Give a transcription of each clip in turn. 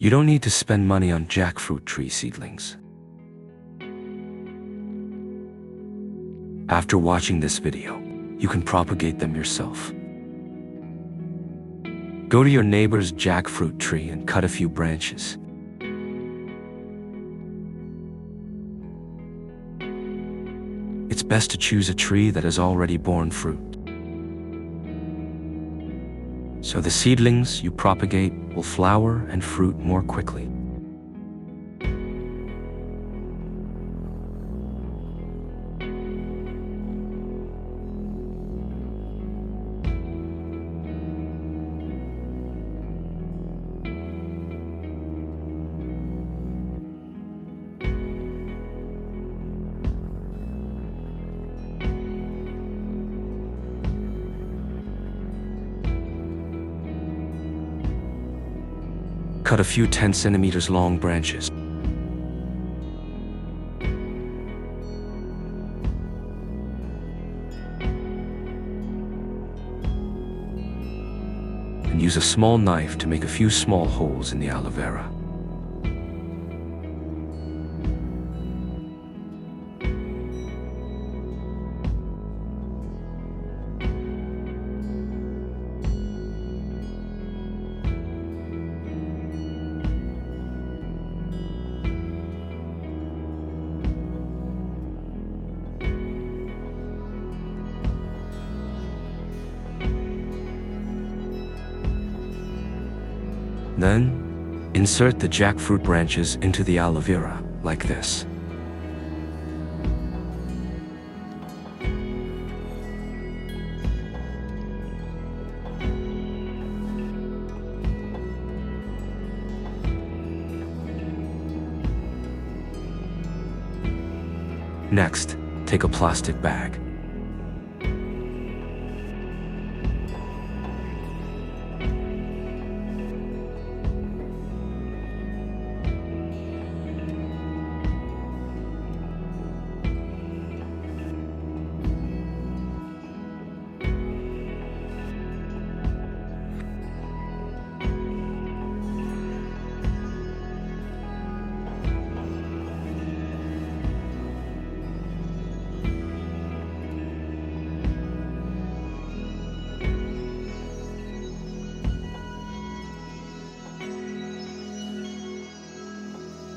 You don't need to spend money on jackfruit tree seedlings. After watching this video, you can propagate them yourself. Go to your neighbor's jackfruit tree and cut a few branches. It's best to choose a tree that has already borne fruit, so the seedlings you propagate will flower and fruit more quickly. Cut a few 10 centimeters long branches. And use a small knife to make a few small holes in the aloe vera. Then, insert the jackfruit branches into the aloe vera, like this. Next, take a plastic bag.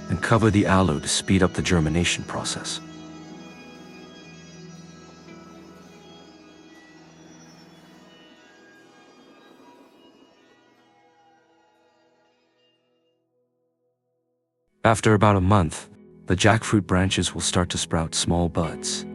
And cover the aloe to speed up the germination process. After about a month, the jackfruit branches will start to sprout small buds.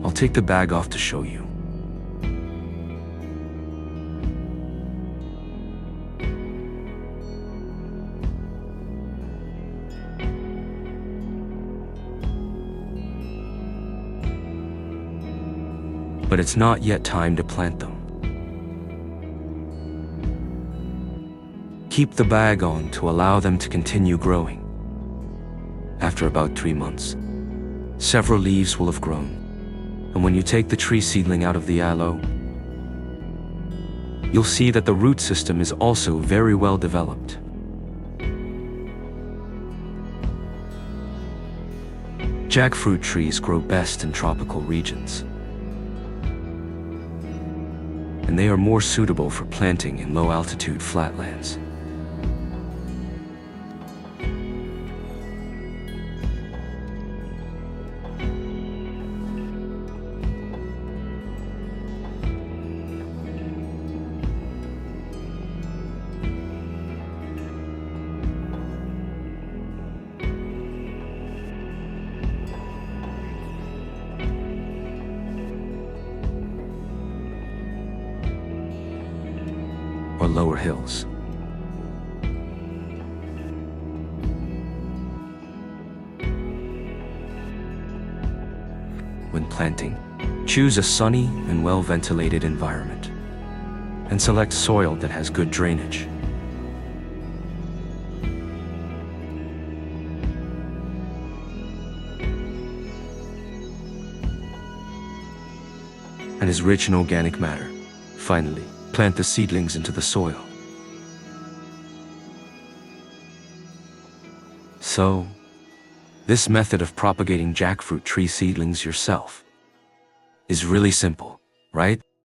I'll take the bag off to show you. But it's not yet time to plant them. Keep the bag on to allow them to continue growing. After about 3 months, several leaves will have grown. And when you take the tree seedling out of the aloe, you'll see that the root system is also very well developed. Jackfruit trees grow best in tropical regions, and they are more suitable for planting in low-altitude flatlands. or lower hills. When planting, choose a sunny and well-ventilated environment, and select soil that has good drainage. And is rich in organic matter. Finally, plant the seedlings into the soil. So, this method of propagating jackfruit tree seedlings yourself is really simple, right?